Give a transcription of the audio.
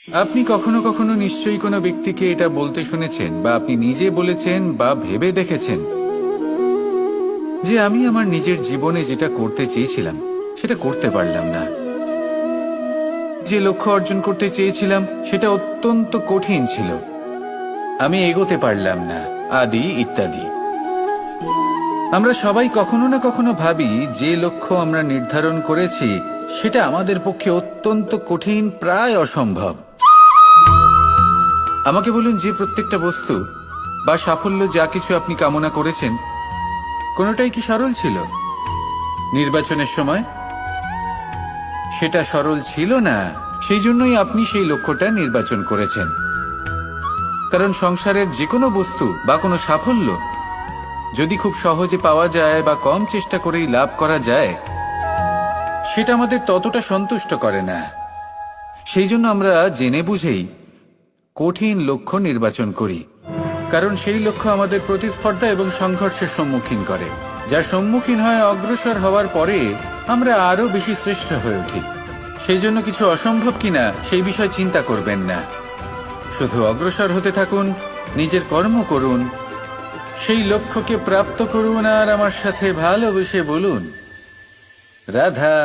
আপনি কখনো কখনো নিশ্চয়ই কোনো ব্যক্তিকে এটা বলতে শুনেছেন বা আপনি নিজে বলেছেন বা ভেবে দেখেছেন যে আমি আমার নিজের জীবনে যেটা করতে চেয়েছিলাম সেটা করতে পারলাম না, যে লক্ষ্য অর্জন করতে চেয়েছিলাম সেটা অত্যন্ত কঠিন ছিল, আমি এগোতে পারলাম না, আদি ইত্যাদি। আমরা সবাই কখনো না কখনো ভাবি যে লক্ষ্য আমরা নির্ধারণ করেছি সেটা আমাদের পক্ষে অত্যন্ত কঠিন, প্রায় অসম্ভব। আমাকে বলুন, যে প্রত্যেকটা বস্তু বা সাফল্য যা কিছু আপনি কামনা করেছেন কোনোটাই কি সরল ছিল? নির্বাচনের সময় সেটা সরল ছিল না, সেই জন্যই আপনি সেই লক্ষ্যটা নির্বাচন করেছেন। কারণ সংসারের যে কোনো বস্তু বা কোনো সাফল্য যদি খুব সহজে পাওয়া যায় বা কম চেষ্টা করেই লাভ করা যায়, সেটা আমাদের ততটা সন্তুষ্ট করে না। সেই জন্য আমরা জেনে বুঝেই কঠিন লক্ষ্য নির্বাচন করি, কারণ সেই লক্ষ্য আমাদের প্রতিস্পর্ধা এবং সংঘর্ষের সম্মুখীন করে, যার সম্মুখীন হয় অগ্রসর হওয়ার পরে আমরা আরো বেশি শ্রেষ্ঠ হয়ে উঠি। সেই জন্য কিছু অসম্ভব কিনা সেই বিষয়ে চিন্তা করবেন না, শুধু অগ্রসর হতে থাকুন, নিজের কর্ম করুন, সেই লক্ষ্যকে প্রাপ্ত করুন, আর আমার সাথে ভালোবেসে বলুন, রাধা।